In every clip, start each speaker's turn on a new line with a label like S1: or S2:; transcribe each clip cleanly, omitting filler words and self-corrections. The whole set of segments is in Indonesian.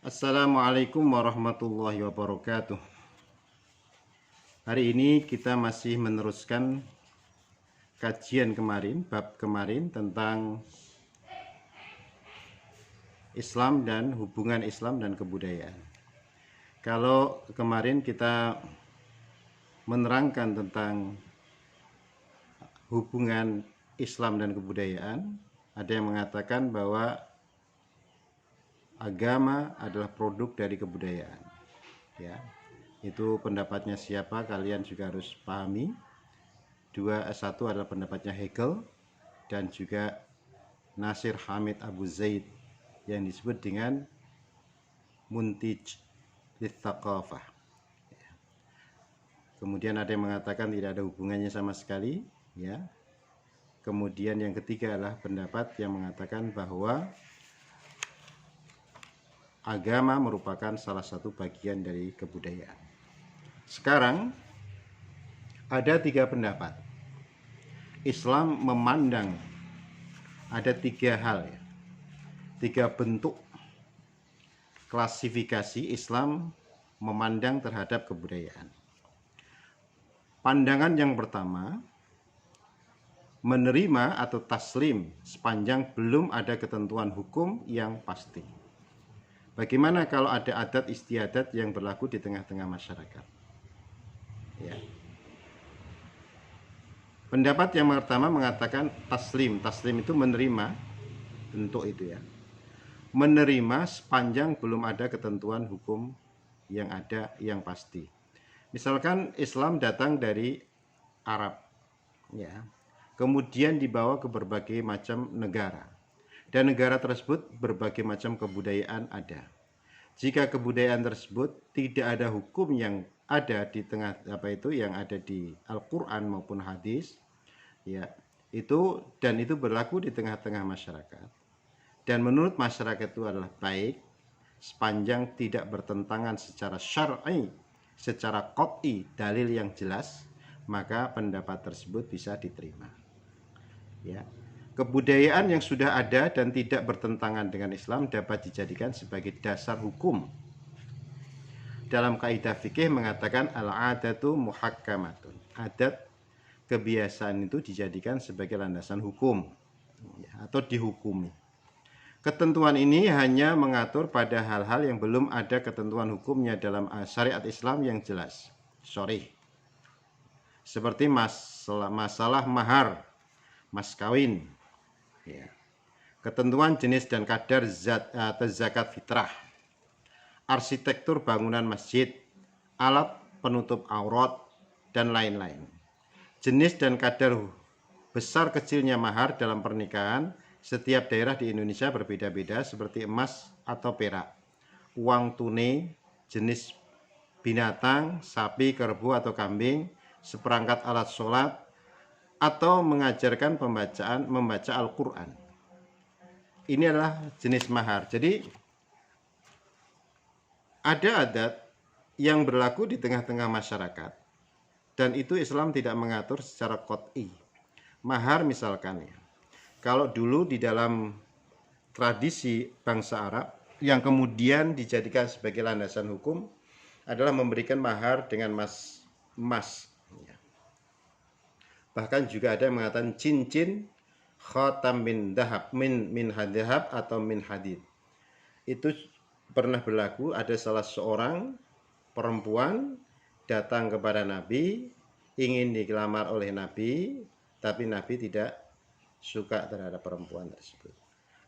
S1: Assalamualaikum warahmatullahi wabarakatuh. Hari ini kita masih meneruskan kajian kemarin, bab kemarin tentang Islam dan hubungan Islam dan kebudayaan. Kalau kemarin kita menerangkan tentang hubungan Islam dan kebudayaan, ada yang mengatakan bahwa agama adalah produk dari kebudayaan. Ya, itu pendapatnya siapa, kalian juga harus pahami. Satu adalah pendapatnya Hegel dan juga Nasir Hamid Abu Zaid yang disebut dengan Muntij Litsaqafah. Kemudian ada yang mengatakan tidak ada hubungannya sama sekali, ya. Kemudian yang ketiga adalah pendapat yang mengatakan bahwa agama merupakan salah satu bagian dari kebudayaan. Sekarang ada tiga pendapat. Islam memandang ada tiga hal, ya, tiga bentuk klasifikasi Islam memandang terhadap kebudayaan. Pandangan yang pertama, menerima atau taslim sepanjang belum ada ketentuan hukum yang pasti. Bagaimana kalau ada adat istiadat yang berlaku di tengah-tengah masyarakat? Ya. Pendapat yang pertama mengatakan taslim. Taslim itu menerima, bentuk itu ya. Menerima sepanjang belum ada ketentuan hukum yang ada yang pasti. Misalkan Islam datang dari Arab, ya. Kemudian dibawa ke berbagai macam negara. Dan negara tersebut berbagai macam kebudayaan ada. Jika kebudayaan tersebut tidak ada hukum yang ada di tengah yang ada di Al-Qur'an maupun hadis, ya, itu berlaku di tengah-tengah masyarakat. Dan menurut masyarakat itu adalah baik sepanjang tidak bertentangan secara syar'i, secara qat'i, dalil yang jelas, maka pendapat tersebut bisa diterima. Ya. Kebudayaan yang sudah ada dan tidak bertentangan dengan Islam dapat dijadikan sebagai dasar hukum. Dalam kaidah fikih mengatakan al-'adatu muhakkamatun. Adat, kebiasaan itu dijadikan sebagai landasan hukum, ya, atau dihukumi. Ketentuan ini hanya mengatur pada hal-hal yang belum ada ketentuan hukumnya dalam syariat Islam yang jelas, sharih. Seperti masalah mahar, mas kawin, ya. Ketentuan jenis dan kadar zakat fitrah, arsitektur bangunan masjid, alat penutup aurat, dan lain-lain. Jenis dan kadar besar kecilnya mahar dalam pernikahan setiap daerah di Indonesia berbeda-beda, seperti emas atau perak, uang tunai, jenis binatang, sapi, kerbau atau kambing, seperangkat alat sholat, atau mengajarkan membaca Al-Quran. Ini adalah jenis mahar. Jadi ada adat yang berlaku di tengah-tengah masyarakat dan itu Islam tidak mengatur secara qat'i. Mahar misalkan, ya, kalau dulu di dalam tradisi bangsa Arab yang kemudian dijadikan sebagai landasan hukum adalah memberikan mahar dengan emas. Bahkan juga ada yang mengatakan cincin khatam min dahab, min hadhab atau min hadid. Itu pernah berlaku, ada salah seorang perempuan datang kepada Nabi, ingin dilamar oleh Nabi, tapi Nabi tidak suka terhadap perempuan tersebut.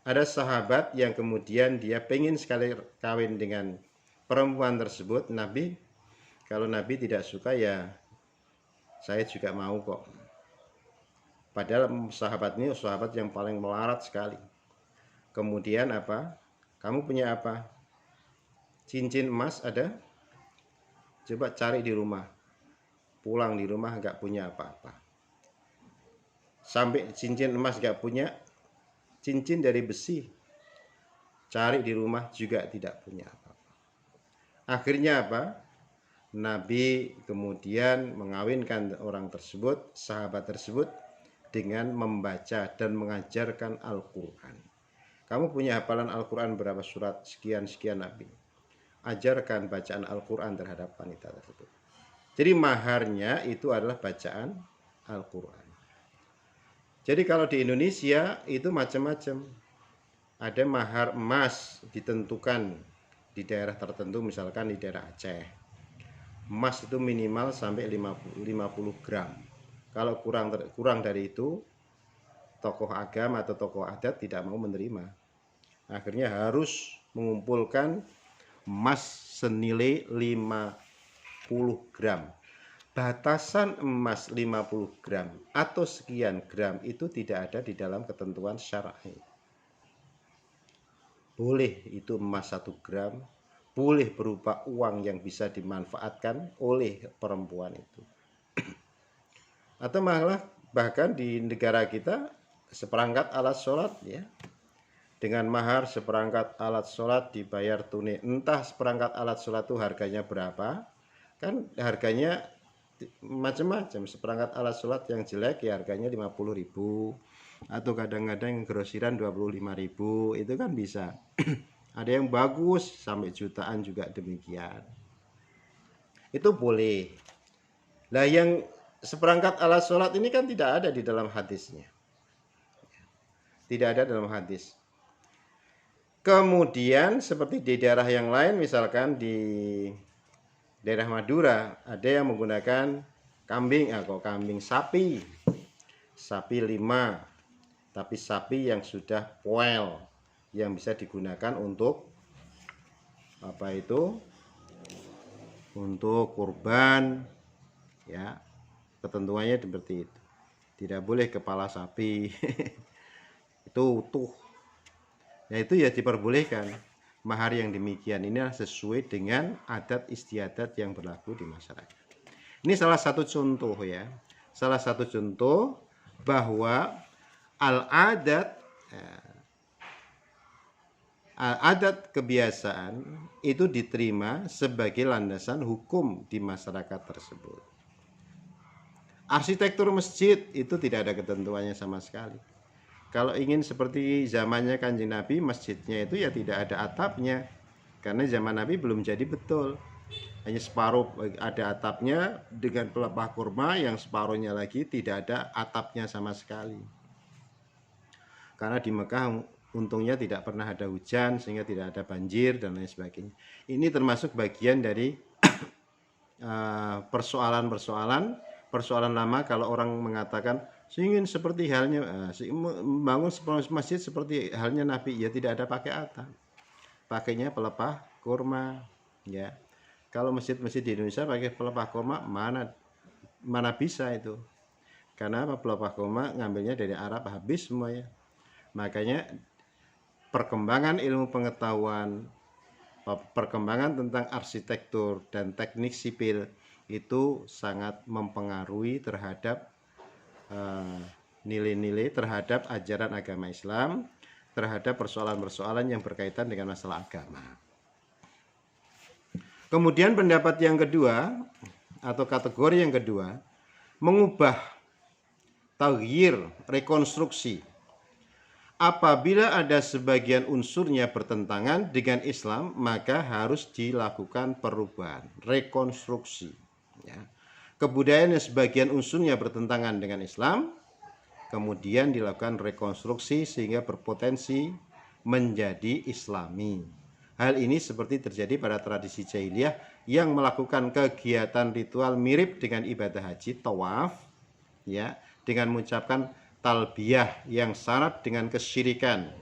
S1: Ada sahabat yang kemudian dia pengen sekali kawin dengan perempuan tersebut. Nabi, kalau Nabi tidak suka ya saya juga mau kok. Padahal sahabat ini sahabat yang paling melarat sekali. Kemudian apa? Kamu punya apa? Cincin emas ada? Coba cari di rumah. Pulang di rumah nggak punya apa-apa. Sampai cincin emas nggak punya, cincin dari besi. Cari di rumah juga tidak punya apa-apa. Akhirnya apa? Nabi kemudian mengawinkan orang tersebut, sahabat tersebut, dengan membaca dan mengajarkan Al-Quran. Kamu punya hafalan Al-Quran berapa surat? Sekian-sekian Nabi. ajarkan bacaan Al-Quran terhadap wanita tersebut. Jadi maharnya itu adalah bacaan Al-Quran. Jadi kalau di Indonesia itu macam-macam. Ada mahar emas ditentukan di daerah tertentu, misalkan di daerah Aceh. Emas itu minimal sampai 50 gram. Kalau kurang dari itu, tokoh agama atau tokoh adat tidak mau menerima. Akhirnya harus mengumpulkan emas senilai 50 gram. Batasan emas 50 gram atau sekian gram itu tidak ada di dalam ketentuan syar'i. Boleh itu emas 1 gram, boleh berupa uang yang bisa dimanfaatkan oleh perempuan itu. Atau malah bahkan di negara kita seperangkat alat sholat ya. Dengan mahar seperangkat alat sholat dibayar tunai. Entah seperangkat alat sholat itu harganya berapa. Kan harganya macam-macam. Seperangkat alat sholat yang jelek ya harganya 50.000, atau kadang-kadang yang grosiran 25.000, itu kan bisa. Ada yang bagus sampai jutaan juga demikian. Itu boleh. Nah, yang seperangkat alat sholat ini kan tidak ada di dalam hadisnya. Tidak ada dalam hadis. Kemudian seperti di daerah yang lain, misalkan di daerah Madura ada yang menggunakan kambing atau kambing sapi 5, tapi sapi yang sudah poel, yang bisa digunakan untuk untuk kurban ya. Ketentuannya seperti itu. Tidak boleh kepala sapi itu utuh. Ya itu ya diperbolehkan. Mahar yang demikian ini sesuai dengan adat istiadat yang berlaku di masyarakat. Ini salah satu contoh ya. Salah satu contoh bahwa adat kebiasaan itu diterima sebagai landasan hukum di masyarakat tersebut. Arsitektur masjid itu tidak ada ketentuannya sama sekali. Kalau ingin seperti zamannya Kanjeng Nabi, masjidnya itu ya tidak ada atapnya. Karena zaman Nabi belum jadi betul. Hanya separuh ada atapnya dengan pelepah kurma, yang separuhnya lagi tidak ada atapnya sama sekali. Karena di Mekah untungnya tidak pernah ada hujan sehingga tidak ada banjir dan lain sebagainya. Ini termasuk bagian dari persoalan lama kalau orang mengatakan ingin seperti halnya membangun masjid seperti halnya Nabi, ya tidak ada pakai atap, pakainya pelepah kurma ya. Kalau masjid-masjid di Indonesia pakai pelepah kurma mana bisa itu, karena pelepah kurma ngambilnya dari Arab habis semuanya. Makanya perkembangan ilmu pengetahuan, perkembangan tentang arsitektur dan teknik sipil itu sangat mempengaruhi terhadap nilai-nilai, terhadap ajaran agama Islam, terhadap persoalan-persoalan yang berkaitan dengan masalah agama. Kemudian pendapat yang kedua atau kategori yang kedua, mengubah, taghyir, rekonstruksi. Apabila ada sebagian unsurnya bertentangan dengan Islam, maka harus dilakukan perubahan, rekonstruksi ya. Kebudayaan yang sebagian unsurnya bertentangan dengan Islam, kemudian dilakukan rekonstruksi sehingga berpotensi menjadi Islami. Hal ini seperti terjadi pada tradisi jahiliyah yang melakukan kegiatan ritual mirip dengan ibadah haji, tawaf ya, dengan mengucapkan talbiyah yang syarat dengan kesyirikan,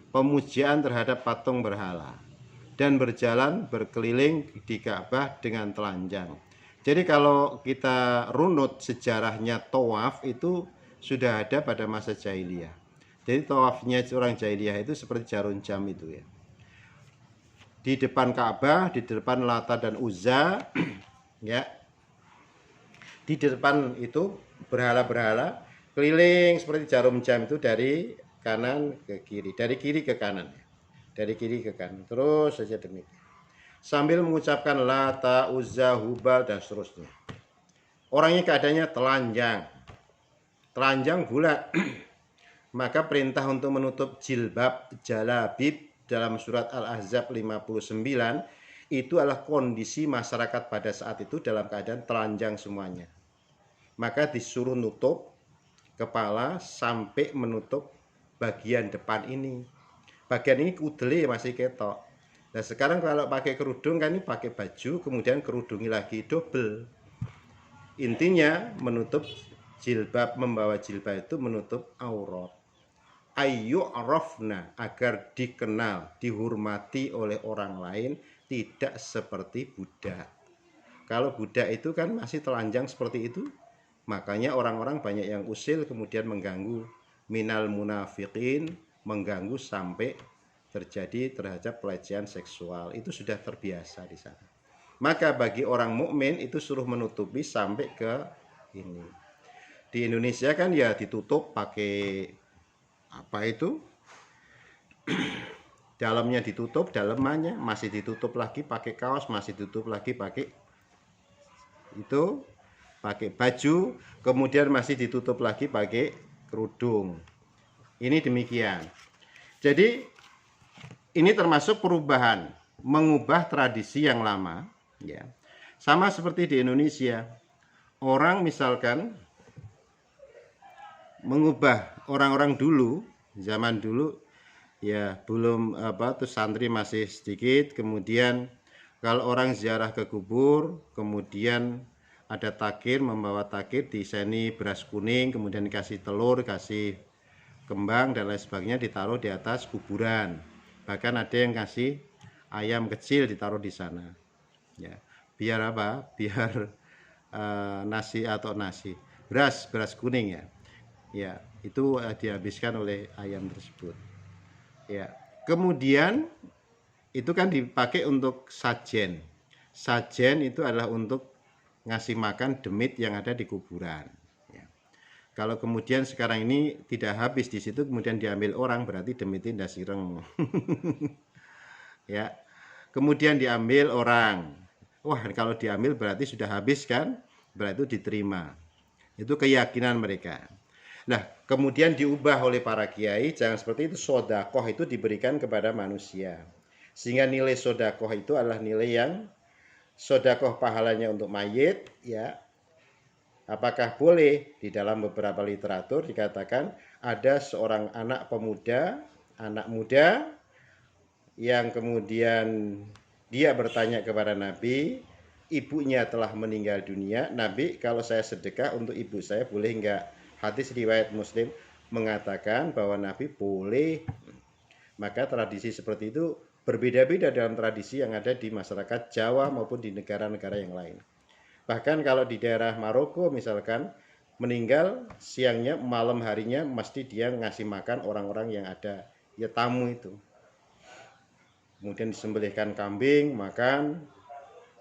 S1: pemujaan terhadap patung berhala, dan berjalan berkeliling di Ka'bah dengan telanjang. Jadi kalau kita runut sejarahnya tawaf itu sudah ada pada masa jahiliyah. Jadi tawafnya orang jahiliyah itu seperti jarum jam itu ya. Di depan Ka'bah, di depan Lata dan Uzza ya. Di depan itu berhala-berhala keliling seperti jarum jam itu dari kanan ke kiri, dari kiri ke kanan. Dari kiri ke kanan, terus saja demikian. Sambil mengucapkan Lata, Uzza, Hubal dan seterusnya. Orangnya keadaannya telanjang bulat. Maka perintah untuk menutup jilbab, jalabib dalam surat Al-Ahzab 59 itu adalah kondisi masyarakat pada saat itu dalam keadaan telanjang semuanya. Maka disuruh nutup kepala sampai menutup bagian depan ini. Bagian ini kudele masih ketok. Nah sekarang kalau pakai kerudung kan ini pakai baju, kemudian kerudungi lagi double. Intinya menutup jilbab, membawa jilbab itu menutup aurat. Ayyu'rafna, agar dikenal, dihormati oleh orang lain, tidak seperti budak. Kalau budak itu kan masih telanjang seperti itu, makanya orang-orang banyak yang usil kemudian mengganggu, minal munafiqin, mengganggu sampai terjadi terhadap pelecehan seksual. Itu sudah terbiasa di sana. Maka bagi orang mukmin itu suruh menutupi sampai ke ini. Di Indonesia kan ya ditutup pakai apa itu, dalamnya ditutup, dalamannya masih ditutup lagi pakai kaos, masih ditutup lagi pakai itu, pakai baju, kemudian masih ditutup lagi pakai kerudung. Ini demikian. Jadi ini termasuk perubahan, mengubah tradisi yang lama, ya. Sama seperti di Indonesia, orang misalkan mengubah, orang-orang dulu, zaman dulu ya belum tuh santri masih sedikit, kemudian kalau orang ziarah ke kubur, kemudian ada takir, membawa takir, diseni beras kuning, kemudian dikasih telur, kasih kembang dan lain sebagainya, ditaruh di atas kuburan. Bahkan ada yang kasih ayam kecil ditaruh di sana, ya. Biar apa? Biar nasi atau nasi, beras kuning ya. Ya, itu dihabiskan oleh ayam tersebut. Ya, kemudian itu kan dipakai untuk sajen. Sajen itu adalah untuk ngasih makan demit yang ada di kuburan. Ya. Kalau kemudian sekarang ini tidak habis di situ, kemudian diambil orang, berarti demitnya ndak sireng. Ya, kemudian diambil orang. Wah, kalau diambil berarti sudah habis kan? Berarti itu diterima. Itu keyakinan mereka. Nah, kemudian diubah oleh para kiai, jangan seperti itu. Sodakoh itu diberikan kepada manusia, sehingga nilai sodakoh itu adalah nilai yang sodakoh pahalanya untuk mayit, ya. Apakah boleh? Di dalam beberapa literatur dikatakan ada seorang anak pemuda, anak muda, yang kemudian dia bertanya kepada Nabi, ibunya telah meninggal dunia, Nabi, kalau saya sedekah untuk ibu saya boleh enggak? Hadis riwayat Muslim mengatakan bahwa Nabi boleh. Maka tradisi seperti itu berbeda-beda dalam tradisi yang ada di masyarakat Jawa maupun di negara-negara yang lain. Bahkan kalau di daerah Maroko misalkan, meninggal siangnya, malam harinya mesti dia ngasih makan orang-orang yang ada, ya tamu itu. Kemudian disembelihkan kambing, makan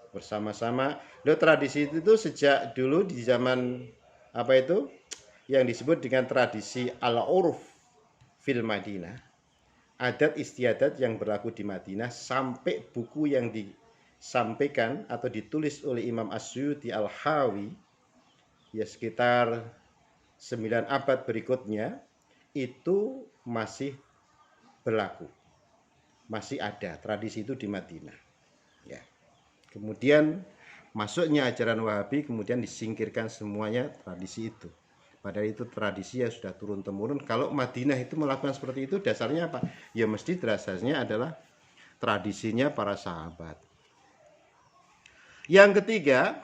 S1: bersama-sama. Loh, tradisi itu sejak dulu di zaman apa itu yang disebut dengan tradisi al-urf fil Madinah, adat istiadat yang berlaku di Madinah, sampai buku yang disampaikan atau ditulis oleh Imam As-Suyuti Al-Hawi ya sekitar 9 abad berikutnya, itu masih berlaku, masih ada tradisi itu di Madinah, ya. Kemudian masuknya ajaran Wahabi, kemudian disingkirkan semuanya tradisi itu. Padahal itu tradisi yang sudah turun-temurun. Kalau Madinah itu melakukan seperti itu, dasarnya apa? Ya mesti dasarnya adalah tradisinya para sahabat. Yang ketiga,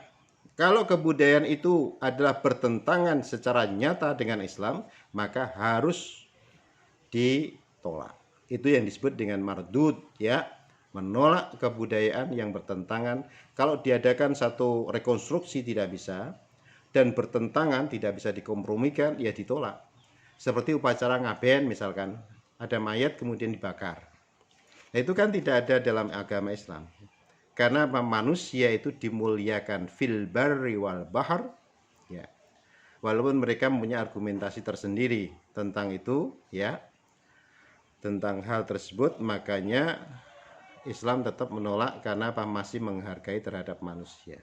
S1: kalau kebudayaan itu adalah bertentangan secara nyata dengan Islam, maka harus ditolak. Itu yang disebut dengan mardud, ya. Menolak kebudayaan yang bertentangan. Kalau diadakan satu rekonstruksi tidak bisa, dan bertentangan, tidak bisa dikompromikan, ya ditolak. Seperti upacara ngaben misalkan, ada mayat kemudian dibakar. Nah, itu kan tidak ada dalam agama Islam. Karena manusia itu dimuliakan fil barri wal bahar, ya. Walaupun mereka mempunyai argumentasi tersendiri tentang itu, ya, tentang hal tersebut, makanya Islam tetap menolak karena masih menghargai terhadap manusia.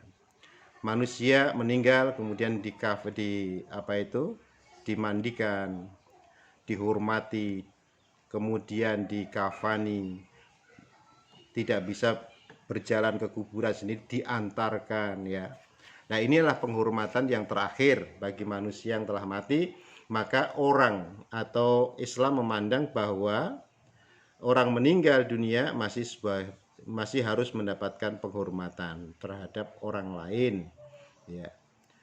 S1: Manusia meninggal kemudian dimandikan, dihormati, kemudian dikafani, tidak bisa berjalan ke kuburan sendiri, diantarkan ya. Nah, inilah penghormatan yang terakhir bagi manusia yang telah mati. Maka orang atau Islam memandang bahwa orang meninggal dunia masih harus mendapatkan penghormatan terhadap orang lain ya.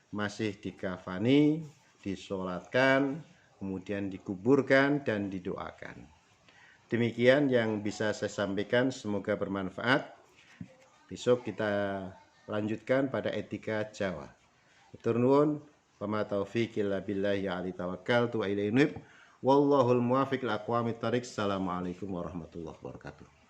S1: Masih dikafani, disolatkan, kemudian dikuburkan dan didoakan. Demikian yang bisa saya sampaikan, semoga bermanfaat. Besok kita lanjutkan pada etika Jawa. Hatur nuwun, wa ma taufiq illa billahi alaihi tawakkaltu wa ilaihi unib. Wallahul muwaffiq ila aqwamit thariq. Assalamualaikum warahmatullahi wabarakatuh.